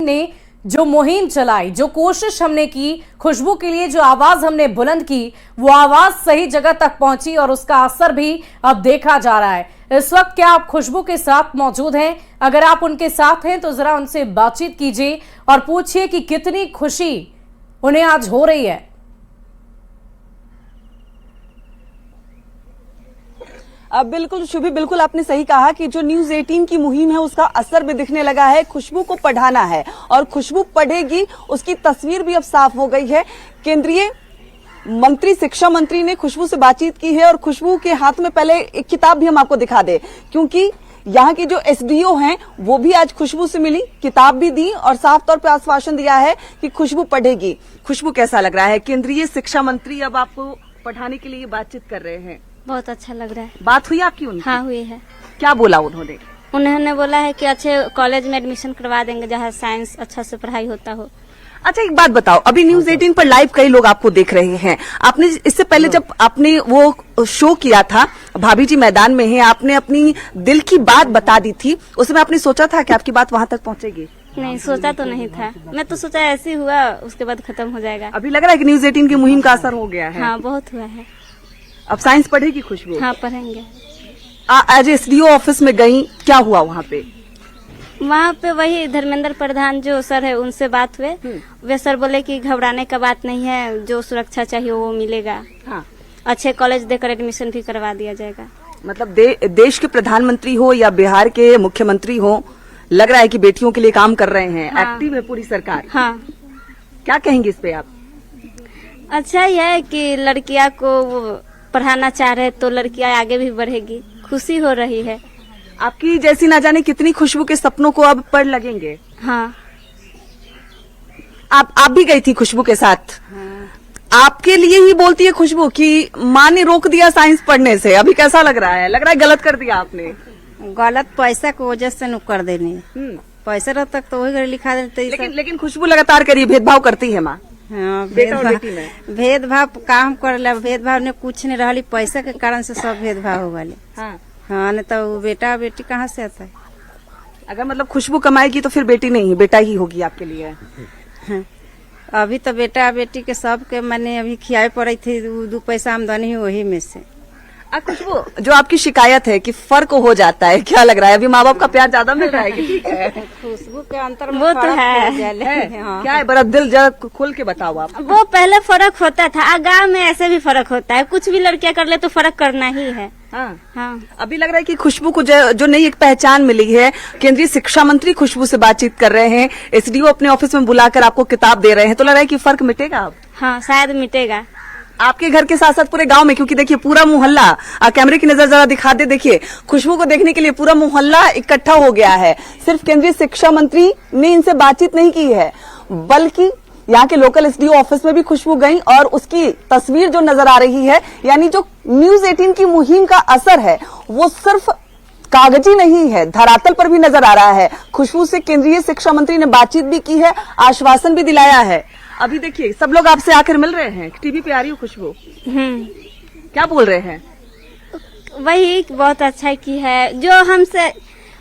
ने जो मुहिम चलाई, जो कोशिश हमने की, खुशबू के लिए जो आवाज हमने बुलंद की, वो आवाज सही जगह तक पहुंची और उसका असर भी अब देखा जा रहा है। इस वक्त क्या आप खुशबू के साथ मौजूद हैं? अगर आप उनके साथ हैं तो जरा उनसे बातचीत कीजिए और पूछिए कि कितनी खुशी उन्हें आज हो रही है। बिल्कुल शुभी, बिल्कुल आपने सही कहा कि जो न्यूज 18 की मुहिम है उसका असर भी दिखने लगा है। खुशबू को पढ़ाना है और खुशबू पढ़ेगी, उसकी तस्वीर भी अब साफ हो गई है। केंद्रीय मंत्री, शिक्षा मंत्री ने खुशबू से बातचीत की है और खुशबू के हाथ में पहले एक किताब भी हम आपको दिखा दे, क्योंकि यहाँ की जो एसडीओ हैं वो भी आज खुशबू से मिली, किताब भी दी और साफ तौर पे आश्वासन दिया है कि खुशबू पढ़ेगी। खुशबू, कैसा लग रहा है? केंद्रीय शिक्षा मंत्री अब आपको पढ़ाने के लिए बातचीत कर रहे हैं। बहुत अच्छा लग रहा है। बात हुई आपकी उनकी? हाँ हुई है। क्या बोला उन्होंने? उन्होंने बोला है कि अच्छे कॉलेज में एडमिशन करवा देंगे जहाँ साइंस अच्छा से पढ़ाई होता हो। अच्छा, एक बात बताओ, अभी न्यूज 18 पर लाइव कई लोग आपको देख रहे हैं। आपने इससे पहले जब आपने वो शो किया था भाभी जी मैदान में है, आपने अपनी दिल की बात बता दी थी, उसमें आपने सोचा था कि आपकी बात वहां तक पहुंचेगी? नहीं, सोचा तो नहीं था। मैं तो सोचा ऐसे ही हुआ, उसके बाद खत्म हो जाएगा। अभी लग रहा है कि न्यूज 18 की मुहिम का असर हो गया है। हाँ, बहुत हुआ है। अब साइंस पढ़ेगी खुशबू? हाँ, पढ़ेंगे। आज एसडीओ ऑफिस में गई, क्या हुआ वहाँ पे? वहाँ पे वही धर्मेंद्र प्रधान जो सर है उनसे बात हुए। वे सर बोले कि घबराने का बात नहीं है, जो सुरक्षा चाहिए वो मिलेगा। हाँ। अच्छे कॉलेज देकर एडमिशन भी करवा दिया जाएगा। मतलब देश के प्रधानमंत्री हो या बिहार के मुख्यमंत्री हो, लग रहा है कि बेटियों के लिए काम कर रहे हैं। हाँ। एक्टिव है पूरी सरकार। हाँ। क्या कहेंगे इस पे आप? अच्छा ही है कि लड़कियां को वो पढ़ाना चाह रहे तो लड़कियां आगे भी बढ़ेगी, खुशी हो रही है। आपकी जैसी ना जाने कितनी खुशबू के सपनों को अब पढ़ लगेंगे। हाँ। आप भी गई थी खुशबू के साथ? हाँ। आपके लिए ही बोलती है खुशबू कि माँ ने रोक दिया साइंस पढ़ने से, अभी कैसा लग रहा है? लग रहा है गलत कर दिया आपने? गलत पैसा की वजह से नु कर देने। पैसा रहता तो वही घर लिखा देते। लेकिन खुशबू लगातार करिए, भेदभाव करती है माँ। हाँ, भेदभाव काम कर, भेदभाव ने कुछ नहीं रही, पैसा के कारण से सब भेदभाव हो गए। हाँ। हाँ, नहीं तो बेटा बेटी कहाँ से आता है? अगर मतलब खुशबू कमाएगी तो फिर बेटी नहीं, बेटा ही होगी आपके लिए। हाँ। अभी तो बेटा बेटी के सब के मैंने अभी खियाई पड़ी थी, 2 पैसा आमदनी वही में से। खुशबू, जो आपकी शिकायत है कि फर्क हो जाता है, क्या लग रहा है? अभी माँ बाप का प्यार ज्यादा मिल रहा है कि ठीक है? खुशबू के अंतर वो तो है। हाँ। क्या है? बड़ा दिल जरा खोल के बताओ आप। वो पहले फर्क होता था, गांव में ऐसे भी फर्क होता है, कुछ भी लड़कियां कर ले तो फर्क करना ही है। हाँ। हाँ। अभी लग रहा है कि खुशबू को जो नई एक पहचान मिली है। केंद्रीय शिक्षा मंत्री खुशबू से बातचीत कर रहे हैं, एसडीओ अपने ऑफिस में बुलाकर आपको किताब दे रहे हैं, तो लग रहा है कि फर्क मिटेगा अब? हाँ, शायद मिटेगा। आपके घर के साथ साथ पूरे गांव में, क्योंकि देखिए पूरा मोहल्ला, कैमरे की नजर जरा दिखा दे, देखिए खुशबू को देखने के लिए पूरा मोहल्ला इकट्ठा हो गया है। सिर्फ केंद्रीय शिक्षा मंत्री ने इनसे बातचीत नहीं की है, बल्कि यहाँ के लोकल एसडीओ ऑफिस में भी खुशबू गई और उसकी तस्वीर जो नजर आ रही है, यानी जो न्यूज 18 की मुहिम का असर है वो सिर्फ कागजी नहीं है, धरातल पर भी नजर आ रहा है। खुशबू से केंद्रीय शिक्षा मंत्री ने बातचीत भी की है, आश्वासन भी दिलाया है। अभी देखिए सब लोग आपसे आकर मिल रहे हैं, टीवी पे आ रही हो खुशबू, क्या बोल रहे हैं? वही बहुत अच्छा की है, जो हमसे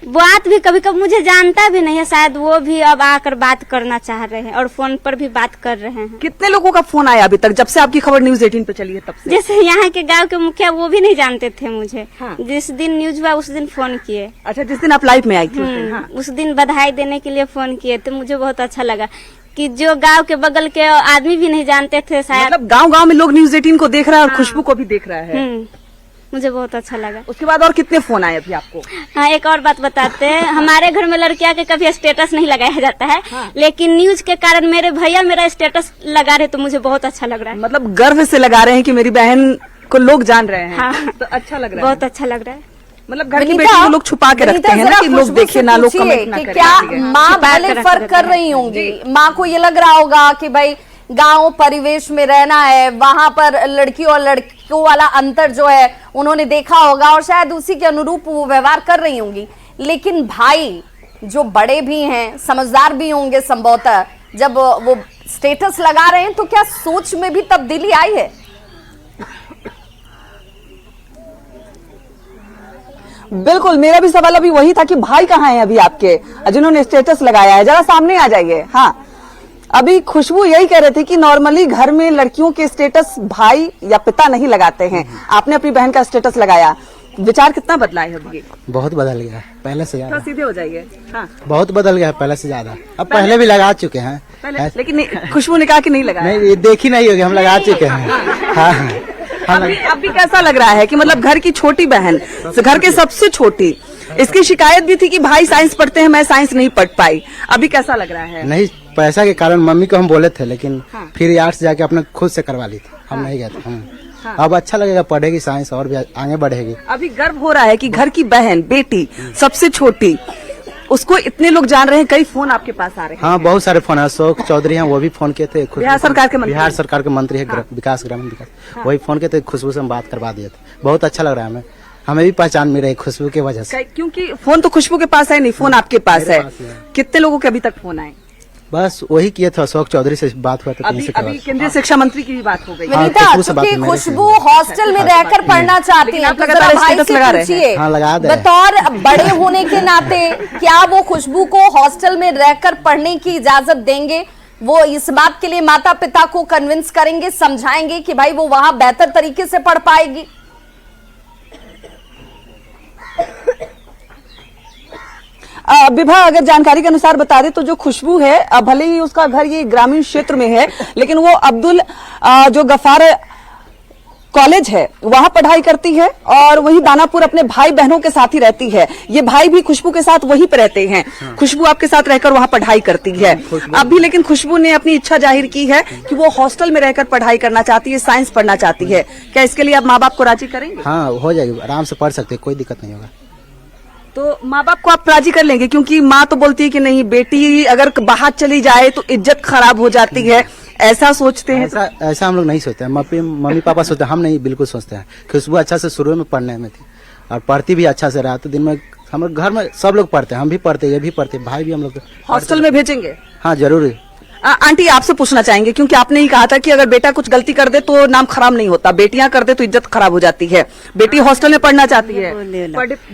बात भी कभी कभी मुझे जानता भी नहीं है, शायद वो भी अब आकर बात करना चाह रहे हैं और फोन पर भी बात कर रहे हैं। कितने लोगों का फोन आया अभी तक, जब से आपकी खबर न्यूज 18 पे चली है तब से? जैसे यहाँ के गांव के मुखिया, वो भी नहीं जानते थे मुझे। हाँ। जिस दिन न्यूज हुआ उस दिन फोन किए। अच्छा, जिस दिन आप लाइव में आई थी उस दिन बधाई देने के लिए फोन किए, तो मुझे बहुत अच्छा लगा कि जो गांव के बगल के आदमी भी नहीं जानते थे, शायद मतलब गांव में लोग न्यूज 18 को देख रहा है और खुशबू को भी देख रहा है। मुझे बहुत अच्छा लगा। उसके बाद और कितने फोन आए अभी आपको? हाँ, एक और बात बताते हैं, हमारे घर में लड़कियां के कभी स्टेटस नहीं लगाया जाता है। हाँ। लेकिन न्यूज के कारण मेरे भैया मेरा स्टेटस लगा रहे, तो मुझे बहुत अच्छा लग रहा है। मतलब गर्व से लगा रहे हैं कि मेरी बहन को लोग जान रहे हैं। हाँ। तो अच्छा लग रहा है, बहुत अच्छा लग रहा है। मतलब घर की बेटी को लोग छुपा के रखते हैं ना कि लोग देखे ना, लोग कमेंट ना करें। क्या माँ भले फर्क कर रही होंगी, माँ को ये लग रहा होगा कि भाई गांव परिवेश में रहना है, वहां पर लड़की और लड़कों वाला अंतर जो है उन्होंने देखा होगा और शायद उसी के अनुरूप वो व्यवहार कर रही होंगी। लेकिन भाई जो बड़े भी हैं, समझदार भी होंगे संभवतः, जब वो स्टेटस लगा रहे हैं तो क्या सोच में भी तब्दीली आई है? बिल्कुल, मेरा भी सवाल अभी वही था कि भाई कहाँ हैं अभी आपके जिन्होंने स्टेटस लगाया है, जरा सामने आ जाइए। हाँ, अभी खुशबू यही कह रहे थे कि नॉर्मली घर में लड़कियों के स्टेटस भाई या पिता नहीं लगाते हैं, आपने अपनी बहन का स्टेटस लगाया, विचार कितना बदला है अभी? बहुत बदल गया है पहले से ज्यादा। सीधे हो जाइए। हाँ, बहुत बदल गया है पहले से ज्यादा। अब पहले भी लगा चुके हैं लेकिन खुशबू ने कहा कि नहीं लगाया। नहीं, ये देखी नहीं होगी, हम लगा चुके हैं। हाँ, अभी कैसा लग रहा है कि मतलब घर की छोटी बहन, घर के सबसे छोटी, इसकी शिकायत भी थी कि भाई साइंस पढ़ते हैं, मैं साइंस नहीं पढ़ पाई, अभी कैसा लग रहा है? नहीं, पैसा के कारण मम्मी को हम बोले थे, लेकिन फिर आर्ट्स जाके अपने खुद से करवा ली थी, हम नहीं गए थे। अब अच्छा लगेगा, पढ़ेगी साइंस और भी आगे बढ़ेगी। अभी गर्व हो रहा है कि घर की बहन, बेटी, सबसे छोटी, उसको इतने लोग जान रहे हैं, कई फोन आपके पास आ रहे हैं। हाँ, बहुत सारे फोन है। अशोक चौधरी हैं, वो भी फोन किए थे। बिहार सरकार के मंत्री है, विकास ग्रामीण विकास, वही फोन किए थे। खुशबू से हम बात करवा दिए थे। बहुत अच्छा लग रहा है हमें भी पहचान मिल रही है खुशबू की वजह से। क्योंकि फोन तो खुशबू के पास है नहीं, फोन आपके पास है। कितने लोगों के अभी तक फोन आए? बस वही किए थे, अशोक चौधरी से बात हुआ था। अभी केंद्रीय शिक्षा मंत्री की भी बात हो गई। विनीता, चूंकि खुशबू हॉस्टल में रहकर पढ़ना चाहती है, तो जरा भाई से पूछिए, बतौर बड़े होने के नाते क्या वो खुशबू को हॉस्टल में रहकर पढ़ने की इजाजत देंगे? वो इस बात के लिए माता पिता को कन्विंस करेंगे, समझाएंगे कि भाई वो वहां बेहतर तरीके से पढ़ पाएगी? विभा, अगर जानकारी के अनुसार बता दें तो जो खुशबू है, भले ही उसका घर ये ग्रामीण क्षेत्र में है, लेकिन वो अब्दुल जो गफार कॉलेज है वहां पढ़ाई करती है और वही दानापुर अपने भाई बहनों के साथ ही रहती है। ये भाई भी खुशबू के साथ वहीं पे रहते हैं। खुशबू आपके साथ रहकर वहां पढ़ाई करती है। अभी लेकिन खुशबू ने अपनी इच्छा जाहिर की है कि वो हॉस्टल में रहकर पढ़ाई करना चाहती है, साइंस पढ़ना चाहती है। क्या इसके लिए आप माँ बाप को राजी करेंगे? हाँ, हो जाएगी, आराम से पढ़ सकते, कोई दिक्कत नहीं होगा। तो माँ बाप को आप राजी कर लेंगे? क्योंकि माँ तो बोलती है कि नहीं, बेटी अगर बाहर चली जाए तो इज्जत खराब हो जाती है, ऐसा सोचते हैं। ऐसा हम लोग नहीं सोचते हैं। मम्मी पापा सोचते हैं, हम नहीं बिल्कुल सोचते हैं। खुशबू अच्छा से शुरू में पढ़ने में थी और पढ़ती भी अच्छा से रहा, तो दिन में हम लोग घर में सब लोग पढ़ते हैं, हम भी पढ़ते, ये भी पढ़ते, भाई भी हम लोग। हॉस्टल में भेजेंगे? हाँ, जरूर। आंटी, आपसे पूछना चाहेंगे, क्योंकि आपने ही कहा था कि अगर बेटा कुछ गलती कर दे तो नाम खराब नहीं होता, बेटियां कर दे तो इज्जत खराब हो जाती है। बेटी हॉस्टल में पढ़ना चाहती है,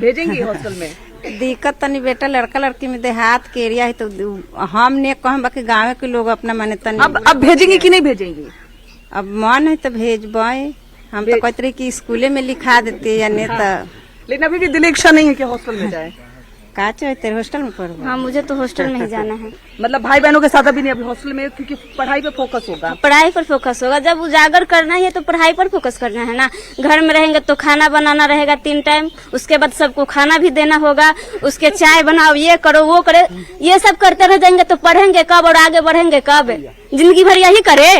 भेजेंगी हॉस्टल में? दिक्कत तनी बेटा, लड़का लड़की में देहात के एरिया है, तो हम ने कहम बाकी गाँव के लोग अपना माने तनी। अब भेजेंगी कि नहीं भेजेंगी? अब मन है तो भेजबे, हम तो कहते कि स्कूले में लिखा देते या नहीं तो। लेकिन अभी भी दिल इच्छा नहीं है कि हॉस्टल में जाए। का चाहते हॉस्टल में पढ़ो? हाँ, मुझे तो हॉस्टल में ही जाना है। मतलब भाई बहनों के साथ अभी नहीं, अभी हॉस्टल में, क्योंकि पढ़ाई पे फोकस होगा। पढ़ाई पर फोकस होगा, जब उजागर करना है तो पढ़ाई पर फोकस करना है ना। घर में रहेंगे तो खाना बनाना रहेगा 3 टाइम, उसके बाद सबको खाना भी देना होगा, उसके चाय बनाओ, ये करो वो करे, ये सब करते रह जाएंगे तो पढ़ेंगे कब और आगे बढ़ेंगे कब? जिंदगी भर यही करे।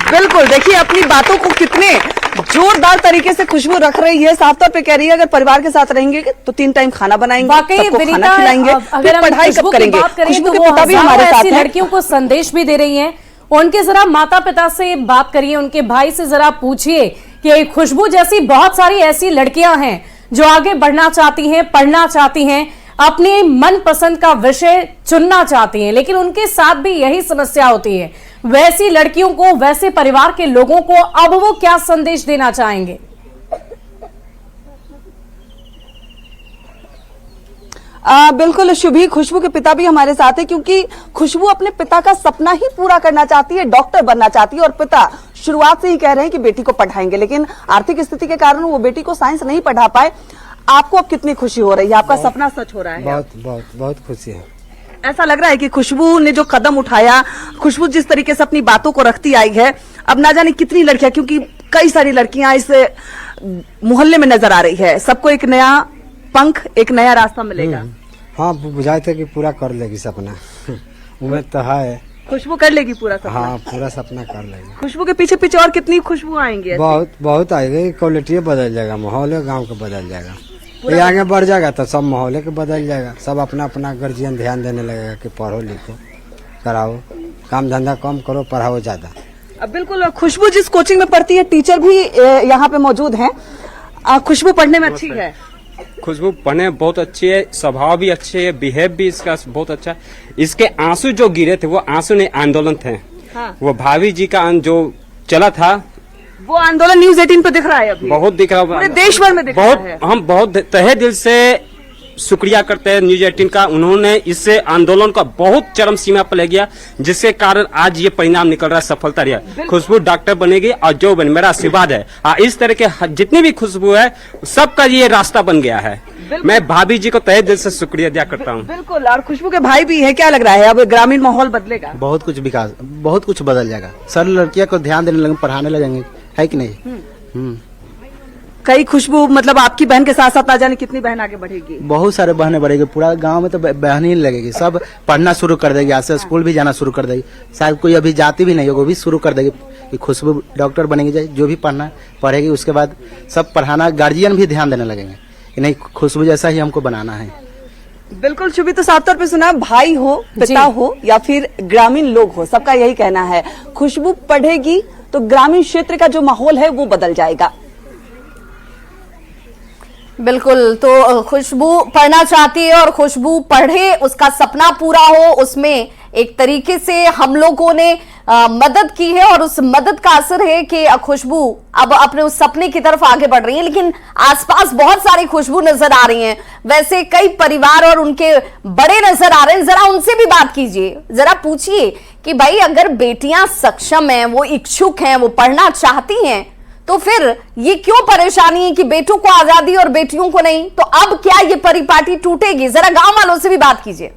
बिल्कुल, देखिए अपनी बातों को कितने जोरदार तरीके से खुशबू रख रही है। साफ तौर पे कह रही है, अगर परिवार के साथ रहेंगे तो 3 टाइम खाना बनाएंगे, सबको खाना खिलाएंगे, फिर पढ़ाई कब करेंगे? खुशबू के पिता भी हमारे साथ हैं। लड़कियों को संदेश भी दे रही हैं, उनके जरा माता पिता से बात करिए, उनके भाई से जरा पूछिए कि खुशबू जैसी बहुत सारी ऐसी लड़कियां हैं जो आगे बढ़ना चाहती हैं, पढ़ना चाहती हैं, अपने मनपसंद का विषय चुनना चाहती हैं, लेकिन उनके साथ भी यही समस्या होती है। वैसी लड़कियों को, वैसे परिवार के लोगों को अब वो क्या संदेश देना चाहेंगे? बिल्कुल शुभी, खुशबू के पिता भी हमारे साथ है, क्योंकि खुशबू अपने पिता का सपना ही पूरा करना चाहती है, डॉक्टर बनना चाहती है। और पिता शुरुआत से ही कह रहे हैं कि बेटी को पढ़ाएंगे, लेकिन आर्थिक स्थिति के कारण वो बेटी को साइंस नहीं पढ़ा पाए। आपको अब कितनी खुशी हो रही है? आपका सपना सच हो रहा है? बहुत बहुत बहुत खुशी है। ऐसा लग रहा है कि खुशबू ने जो कदम उठाया, खुशबू जिस तरीके से अपनी बातों को रखती आई है, अब ना जाने कितनी लड़कियां, क्योंकि कई सारी लड़कियां इस मोहल्ले में नजर आ रही है, सबको एक नया पंख, एक नया रास्ता मिलेगा। हाँ, बुझाए थे कि पूरा कर लेगी सपना। उम्मीद तो है खुशबू कर लेगी पूरा सपना। हाँ, पूरा सपना कर लेगी। खुशबू के पीछे पीछे और कितनी खुशबू आएंगी? बहुत आएगी, क्वालिटी बदल जाएगा, माहौल गाँव का बदल जाएगा, ये आगे बढ़ जाएगा तो सब माहौल के बदल जाएगा। सब अपना अपना गार्जियन ध्यान देने लगेगा कि पढ़ो लिखो कराओ, काम धंधा कम करो, पढ़ाओ ज्यादा। अब बिल्कुल, खुशबू जिस कोचिंग में पढ़ती है, टीचर भी यहाँ पे मौजूद हैं। खुशबू पढ़ने में अच्छी है? खुशबू पढ़ने में बहुत अच्छी है, स्वभाव भी अच्छे है, बिहेव भी इसका बहुत अच्छा है। इसके आंसू जो गिरे थे वो आंसू नहीं, आंदोलन थे। हाँ। वो भाभी जी का जो चला था वो आंदोलन न्यूज 18 पे दिख रहा है अभी, बहुत दिख रहा पूरे देश भर में दिख बहुत रहा है। हम बहुत तहे दिल से शुक्रिया करते हैं न्यूज 18 का। उन्होंने इससे आंदोलन का बहुत चरम सीमा पर ले गया, जिसके कारण आज ये परिणाम निकल रहा है, सफलता रही। खुशबू डॉक्टर बनेगी और जो बने, मेरा आशीर्वाद है। इस तरह के जितनी भी खुशबू है सबका ये रास्ता बन गया है। मैं भाभी जी को तहे दिल से शुक्रिया अदा करता हूँ। बिल्कुल, और खुशबू के भाई भी है। क्या लग रहा है अब ग्रामीण माहौल बदलेगा? बहुत कुछ विकास, बहुत कुछ बदल जाएगा। सर लड़कियों को ध्यान देने लगेंगे, पढ़ाने लगेंगे, है कि नहीं? कई खुशबू मतलब आपकी बहन के साथ साथ ना जाने कितनी बहन आगे बढ़ेगी। बहुत सारे बहनें बढ़ेगी, पूरा गांव में तो बहन ही लगेगी। सब पढ़ना शुरू कर देगी, आज से स्कूल भी जाना शुरू कर देगी। शायद कोई अभी जाती भी नहीं होगी, वो भी शुरू कर देगी कि खुशबू डॉक्टर बनेगी। जो भी पढ़ना पढ़ेगी, उसके बाद सब पढ़ाना, गार्जियन भी ध्यान देने लगेंगे कि नहीं, खुशबू जैसा ही हमको बनाना है। बिल्कुल शुभी, तो साफ तौर पे सुना, भाई हो, पिता हो या फिर ग्रामीण लोग हो, सबका यही कहना है खुशबू पढ़ेगी तो ग्रामीण क्षेत्र का जो माहौल है वो बदल जाएगा। बिल्कुल, तो खुशबू पढ़ना चाहती है और खुशबू पढ़े, उसका सपना पूरा हो, उसमें एक तरीके से हम लोगों ने मदद की है और उस मदद का असर है कि खुशबू अब अपने उस सपने की तरफ आगे बढ़ रही है। लेकिन आसपास बहुत सारी खुशबू नजर आ रही हैं, वैसे कई परिवार और उनके बड़े नजर आ रहे हैं। जरा उनसे भी बात कीजिए, जरा पूछिए कि भाई अगर बेटियां सक्षम हैं, वो इच्छुक हैं, वो पढ़ना चाहती हैं, तो फिर ये क्यों परेशानी है कि बेटों को आजादी और बेटियों को नहीं? तो अब क्या ये परिपाटी टूटेगी? जरा गांव वालों से भी बात कीजिए।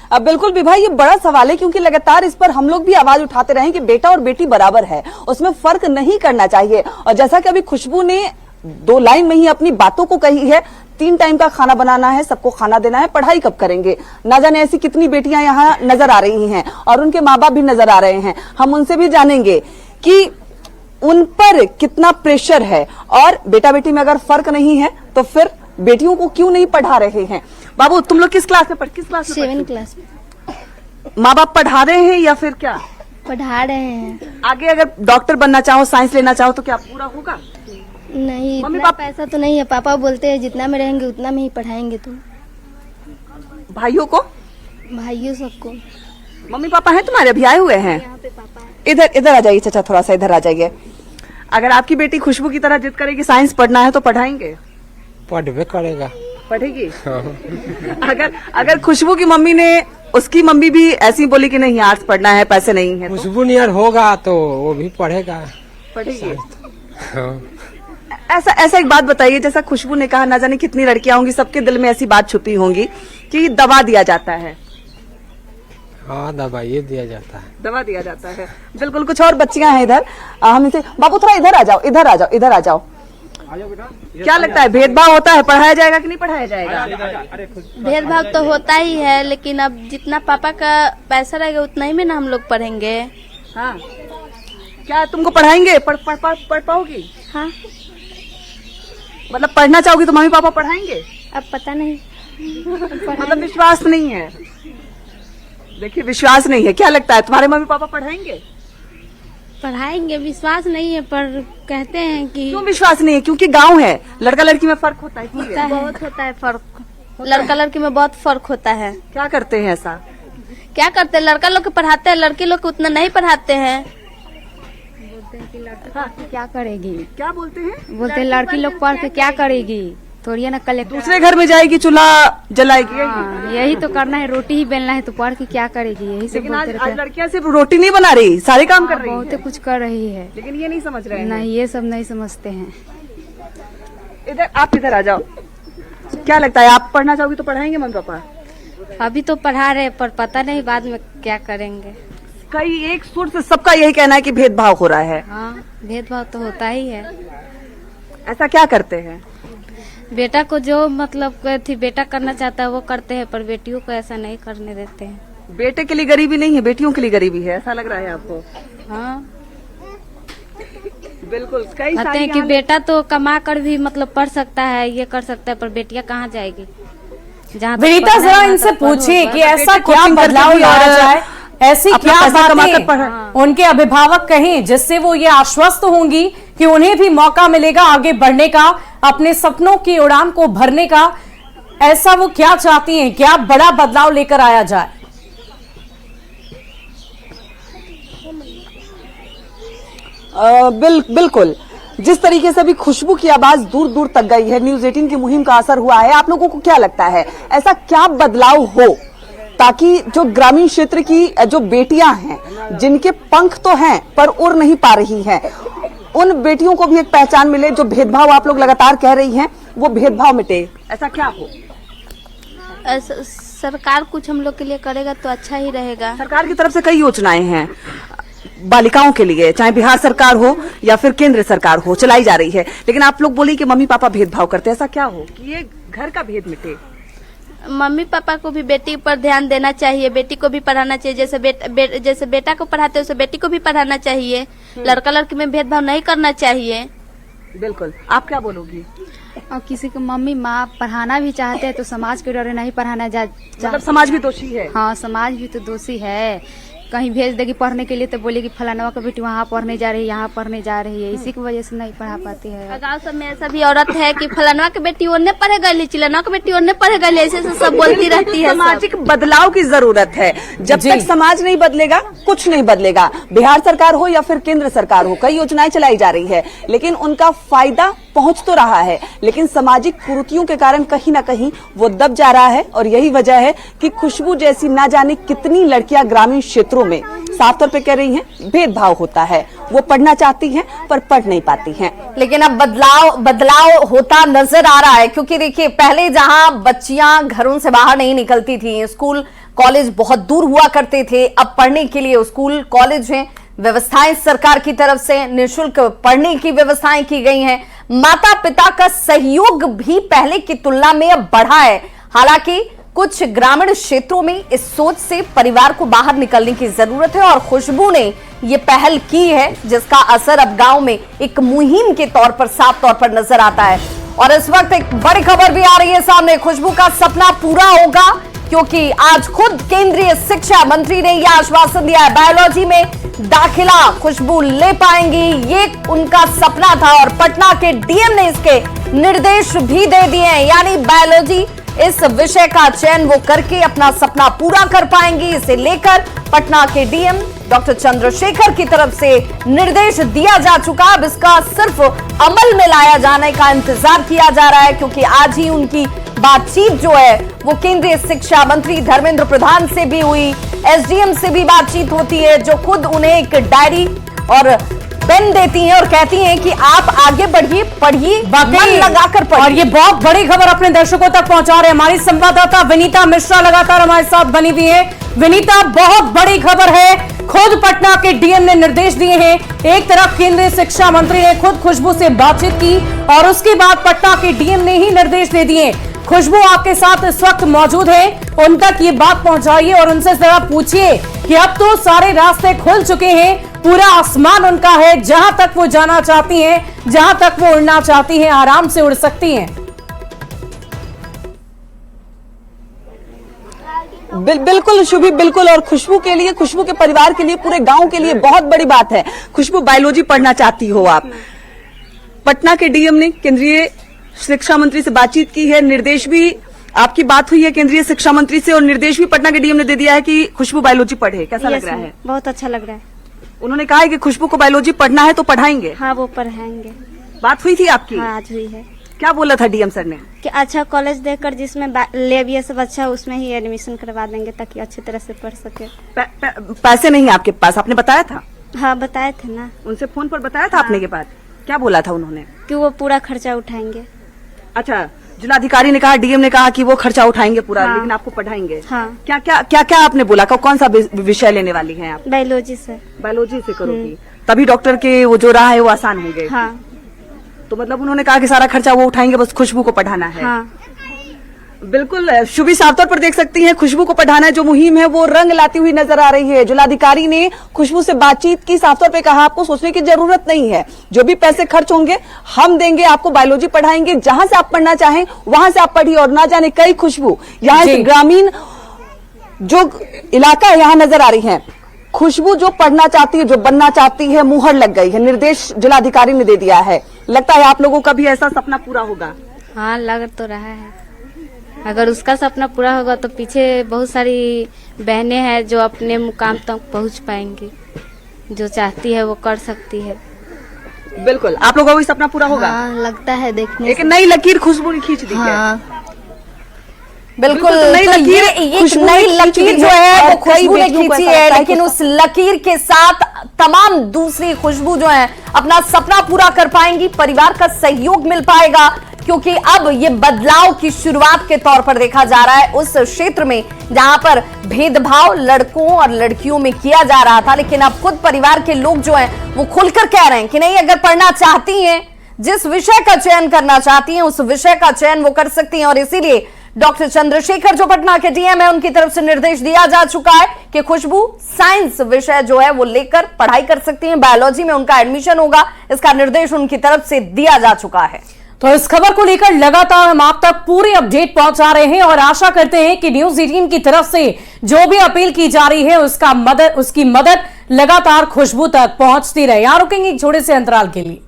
अब बिल्कुल विभा, ये बड़ा सवाल है क्योंकि लगातार इस पर हम लोग भी आवाज उठाते रहे कि बेटा और बेटी बराबर है, उसमें फर्क नहीं करना चाहिए। और जैसा कि अभी खुशबू ने 2 लाइन में ही अपनी बातों को कही है, 3 टाइम का खाना बनाना है, सबको खाना देना है, पढ़ाई कब करेंगे? ना जाने ऐसी कितनी बेटियां यहाँ नजर आ रही हैं और उनके माँ बाप भी नजर आ रहे हैं। हम उनसे भी जानेंगे कि उन पर कितना प्रेशर है और बेटा बेटी में अगर फर्क नहीं है तो फिर बेटियों को क्यों नहीं पढ़ा रहे हैं। बाबू, तुम लोग किस क्लास में किस क्लास में? 7 क्लास में। माँ बाप पढ़ा रहे हैं या फिर क्या पढ़ा रहे हैं? आगे अगर डॉक्टर बनना चाहो, साइंस लेना चाहो तो क्या पूरा होगा? नहीं, मम्मी इतना पापा पैसा तो नहीं है। पापा बोलते हैं जितना में रहेंगे उतना में ही पढ़ाएंगे। तो भाइयों को, भाइयों सबको। मम्मी पापा हैं तुम्हारे, अभी आए हुए हैं? यहाँ पे पापा है। इधर आ जाइए चाचा, थोड़ा सा इधर आ जाइए। अगर आपकी बेटी खुशबू की तरह जिद करेगी साइंस पढ़ना है तो पढ़ाएंगे? पढ़वे करेगा। पढ़ेगी? अगर खुशबू की मम्मी ने, उसकी मम्मी भी ऐसी बोली कि नहीं आर्ट्स पढ़ना है, पैसे नहीं है, खुशबू नियर होगा तो वो भी पढ़ेगा। पढ़ेगी? ऐसा एक बात बताइए, जैसा खुशबू ने कहा, ना जाने कितनी लड़कियां होंगी, सबके दिल में ऐसी बात छुपी होंगी कि दवा दिया जाता है। हाँ, दवा ये दिया जाता है। दवा दिया जाता है। बिल्कुल, कुछ और बच्चियां हैं इधर, हम इनसे, बाबू थोड़ा इधर आ जाओ, इधर आ जाओ, इधर आ जाओ। क्या लगता है भेदभाव होता है, पढ़ाया जाएगा कि नहीं पढ़ाया जाएगा? भेदभाव तो होता ही है, लेकिन अब जितना पापा का पैसा रहेगा उतना ही में ना हम लोग पढ़ेंगे। हाँ, क्या तुमको पढ़ाएंगे? पढ़ पाओगी? हाँ, मतलब पढ़ना चाहोगी तो मम्मी पापा पढ़ाएंगे? अब पता नहीं। मतलब विश्वास नहीं है। देखिए, विश्वास नहीं है। क्या लगता है तुम्हारे मम्मी पापा पढ़ाएंगे? पढ़ाएंगे, विश्वास नहीं है, पर कहते हैं कि क्यों विश्वास नहीं है? क्योंकि गांव है, लड़का लड़की में फर्क होता है। बहुत होता है फर्क। लड़का लड़की में बहुत फर्क होता है। क्या करते हैं ऐसा? क्या करते हैं? लड़का लोग को पढ़ाते हैं, लड़की लोग को उतना नहीं पढ़ाते हैं। क्या करेगी? क्या बोलते हैं? बोलते हैं लड़की लोग पढ़ के क्या करेगी? थोड़ी है ना कलेक्टर। दूसरे घर में जाएगी, चूल्हा जलाएगी। हाँ, यही तो करना है, रोटी ही बेलना है, तो पढ़ के क्या करेगी? यही सब लेकिन बोलते आज रहते हैं। लड़कियां सिर्फ रोटी नहीं बना रही, सारे काम कर रही बहुत है। कुछ कर रही है, लेकिन ये नहीं समझ रहे हैं। नहीं ये सब नहीं समझते हैं। इधर, आप इधर आ जाओ। क्या लगता है, आप पढ़ना चाहोगी तो पढ़ाएंगे मम्मी पापा? अभी तो पढ़ा रहे, पर पता नहीं बाद में क्या करेंगे। कई एक सुर से सबका यही कहना है कि भेदभाव हो रहा है। हाँ, भेदभाव तो होता ही है। ऐसा क्या करते हैं? बेटा को जो मतलब थी बेटा करना चाहता है वो करते हैं, पर बेटियों को ऐसा नहीं करने देते हैं। बेटे के लिए गरीबी नहीं है, बेटियों के लिए गरीबी है, ऐसा लग रहा है आपको? हाँ, बिल्कुल। कई कहते हैं कि बेटा तो कमा कर भी मतलब पढ़ सकता है, ये कर सकता है, पर बेटियां कहाँ जाएगी? जहाँ विनीता, जरा इनसे पूछिए कि ऐसा क्या बदलाव लाया जाए, ऐसी क्या बातें उनके अभिभावक कहें जिससे वो ये आश्वस्त होंगी कि उन्हें भी मौका मिलेगा आगे बढ़ने का, अपने सपनों की उड़ान को भरने का। ऐसा वो क्या चाहती हैं, क्या बड़ा बदलाव लेकर आया जाए? बिल्कुल। जिस तरीके से अभी खुशबू की आवाज दूर दूर तक गई है, न्यूज 18 की मुहिम का असर हुआ है। आप लोगों को क्या लगता है ऐसा क्या बदलाव हो ताकि जो ग्रामीण क्षेत्र की जो बेटियां हैं जिनके पंख तो हैं पर उड़ नहीं पा रही हैं, उन बेटियों को भी एक पहचान मिले? जो भेदभाव आप लोग लगातार कह रही हैं वो भेदभाव मिटे, ऐसा क्या हो? सरकार कुछ हम लोग के लिए करेगा तो अच्छा ही रहेगा। सरकार की तरफ से कई योजनाएं हैं बालिकाओं के लिए, चाहे बिहार सरकार हो या फिर केंद्र सरकार हो, चलाई जा रही है। लेकिन आप लोग बोली कि मम्मी पापा भेदभाव करते हैं, ऐसा क्या हो कि ये घर का भेद मिटे? मम्मी पापा को भी बेटी पर ध्यान देना चाहिए, बेटी को भी पढ़ाना चाहिए। जैसे बेटा को पढ़ाते वैसे बेटी को भी पढ़ाना चाहिए। लड़का लड़की में भेदभाव नहीं करना चाहिए। बिल्कुल। आप क्या बोलोगी? और किसी को मम्मी माँ पढ़ाना भी चाहते हैं तो समाज के डर नहीं पढ़ाना मतलब समाज भी दोषी है? हाँ, समाज भी तो दोषी है। कहीं भेज देगी पढ़ने के लिए तो बोलेगी फलाना का बेटी वहाँ पढ़ने जा रही है, यहाँ पढ़ने जा रही है, इसी की वजह से नहीं पढ़ा पाती है। गाँव सब में ऐसा भी औरत है कि फलाना की बेटी ओने पढ़े गई, चिलना की बेटी ओने पढ़े गई, ऐसे सब बोलती रहती है। सामाजिक बदलाव की जरूरत है। जब तक समाज नहीं बदलेगा कुछ नहीं बदलेगा। बिहार सरकार हो या फिर केंद्र सरकार हो, कई योजनाएं चलाई जा रही है लेकिन उनका फायदा पहुंच तो रहा है, लेकिन सामाजिक कुरीतियों के कारण कहीं ना कहीं वो दब जा रहा है। और यही वजह है कि खुशबू जैसी ना जाने कितनी लड़कियां ग्रामीण क्षेत्रों में साफ तौर पे कह रही हैं भेदभाव होता है। वो पढ़ना चाहती हैं पर पढ़ नहीं पाती हैं। लेकिन अब बदलाव होता नजर आ रहा है, क्योंकि देखिए पहले जहां बच्चियां घरों से बाहर नहीं निकलती थी, स्कूल कॉलेज बहुत दूर हुआ करते थे, अब पढ़ने के लिए स्कूल कॉलेज हैं, व्यवस्थाएं सरकार की तरफ से निःशुल्क पढ़ने की व्यवस्थाएं की गई हैं। माता पिता का सहयोग भी पहले की तुलना में अब बढ़ा है। हालांकि कुछ ग्रामीण क्षेत्रों में इस सोच से परिवार को बाहर निकलने की जरूरत है और खुशबू ने ये पहल की है जिसका असर अब गांव में एक मुहिम के तौर पर साफ तौर पर नजर आता है। और इस वक्त एक बड़ी खबर भी आ रही है सामने, खुशबू का सपना पूरा होगा, क्योंकि आज खुद केंद्रीय शिक्षा मंत्री ने यह आश्वासन दिया है बायोलॉजी में दाखिला खुशबू ले पाएंगी, ये उनका सपना था और पटना के डीएम ने इसके निर्देश भी दे दिए हैं। यानी बायोलॉजी इस विषय का चयन वो करके अपना सपना पूरा कर पाएंगी। इसे लेकर पटना के डीएम डॉक्टर चंद्रशेखर की तरफ से निर्देश दिया जा चुका। अब इसका सिर्फ अमल में लाया जाने का इंतजार किया जा रहा है, क्योंकि आज ही उनकी बातचीत जो है वो केंद्रीय शिक्षा मंत्री धर्मेंद्र प्रधान से भी हुई, एसडीएम से भी बातचीत होती है, जो खुद उन्हें एक डायरी और पेन देती हैं और कहती हैं कि आप आगे बढ़िए, पढ़िए, मन लगाकर पढ़िए। और ये बहुत बड़ी खबर अपने दर्शकों तक पहुंचा रहे हैं हमारी संवाददाता विनीता मिश्रा, लगातार हमारे साथ बनी हुई है। विनीता, बहुत बड़ी खबर है, खुद पटना के डीएम ने निर्देश दिए हैं। एक तरफ केंद्रीय शिक्षा मंत्री ने खुद खुशबू से बातचीत की और उसके बाद पटना के डीएम ने ही निर्देश दे दिए। खुशबू आपके साथ इस वक्त मौजूद है, उन तक ये बात पहुंचाइए और उनसे जरा पूछिए कि अब तो सारे रास्ते खुल चुके हैं, पूरा आसमान उनका है, जहां तक वो जाना चाहती हैं, जहां तक वो उड़ना चाहती हैं, आराम से उड़ सकती हैं। बिल्कुल शुभी, बिल्कुल। और खुशबू के लिए, खुशबू के परिवार के लिए, पूरे गांव के लिए बहुत बड़ी बात है। खुशबू बायोलॉजी पढ़ना चाहती हो आप, पटना के डीएम ने केंद्रीय शिक्षा मंत्री से बातचीत की है, निर्देश भी आपकी बात हुई है केंद्रीय शिक्षा मंत्री से और निर्देश भी पटना के डीएम ने दे दिया है कि खुशबू बायोलॉजी पढ़े। कैसा लग रहा है? बहुत अच्छा लग रहा है। उन्होंने कहा है कि खुशबू को बायोलॉजी पढ़ना है तो पढ़ाएंगे। हाँ, वो पढ़ाएंगे। बात हुई थी आपकी? हाँ, आज हुई है। क्या बोला था डीएम सर ने? कि अच्छा कॉलेज देखकर जिसमें लैब ये सब अच्छा, उसमें ही एडमिशन करवा देंगे ताकि अच्छी तरह से पढ़ सके। पैसे नहीं है आपके पास, आपने बताया था? हाँ, बताए थे ना, उनसे फोन पर बताया था आपने के बाद? क्या बोला था उन्होंने? कि वो पूरा खर्चा उठाएंगे। अच्छा, जिलाधिकारी ने कहा, डीएम ने कहा कि वो खर्चा उठाएंगे पूरा। हाँ। लेकिन आपको पढ़ाएंगे। हाँ। क्या आपने बोला? कौन सा विषय लेने वाली हैं आप? बायोलॉजी से। बायोलॉजी से करोगी, तभी डॉक्टर के वो जो राह है वो आसान होंगे। हाँ। तो मतलब उन्होंने कहा कि सारा खर्चा वो उठाएंगे, बस खुशबू को पढ़ाना है। हाँ। बिल्कुल शुभी, साफ तौर पर देख सकती हैं खुशबू को पढ़ाना है जो मुहिम है वो रंग लाती हुई नजर आ रही है। जिलाधिकारी ने खुशबू से बातचीत की, साफ तौर पे कहा आपको सोचने की जरूरत नहीं है, जो भी पैसे खर्च होंगे हम देंगे, आपको बायोलॉजी पढ़ाएंगे, जहां से आप पढ़ना चाहें वहां से आप पढ़िए। और ना जाने कई खुशबू यहाँ ग्रामीण जो इलाका है यहाँ नजर आ रही है। खुशबू जो पढ़ना चाहती है, जो बनना चाहती है, मुहर लग गई है, निर्देश जिलाधिकारी ने दे दिया है। लगता है आप लोगों का भी ऐसा सपना पूरा होगा? हाँ, लग तो रहा है। अगर उसका सपना पूरा होगा तो पीछे बहुत सारी बहनें हैं जो अपने मुकाम तक पहुंच पाएंगी, जो चाहती है वो कर सकती है। बिल्कुल, आप लोगों को भी सपना पूरा होगा? हाँ, लगता है देखने एक नई लकीर खुशबू ने खींच दी है। हाँ बिल्कुल, तो नई तो लकीर ये एक खुशबू नई ने खींच लकीर दी जो है और वो कई खुशबू ने बेटियों को खींची ऐसा है, लगता है लेकिन कि उस लकीर के साथ तमाम दूसरी खुशबू जो है अपना सपना पूरा कर पाएंगी, परिवार का सहयोग मिल पाएगा, क्योंकि अब ये बदलाव की शुरुआत के तौर पर देखा जा रहा है उस क्षेत्र में जहां पर भेदभाव लड़कों और लड़कियों में किया जा रहा था, लेकिन अब खुद परिवार के लोग जो हैं वो खुलकर कह रहे हैं कि नहीं, अगर पढ़ना चाहती हैं, जिस विषय का चयन करना चाहती हैं उस विषय का चयन वो कर सकती हैं। और इसीलिए डॉक्टर चंद्रशेखर जो पटना के डीएम है, उनकी तरफ से निर्देश दिया जा चुका है कि खुशबू साइंस विषय जो है वो लेकर पढ़ाई कर सकती हैं, बायोलॉजी में उनका एडमिशन होगा, इसका निर्देश उनकी तरफ से दिया जा चुका है। तो इस खबर को लेकर लगातार हम आप तक पूरी अपडेट पहुंचा रहे हैं और आशा करते हैं कि न्यूज़ 18 की तरफ से जो भी अपील की जा रही है उसकी मदद लगातार खुशबू तक पहुंचती रहे। यहां रुकेंगे एक छोटे से अंतराल के लिए।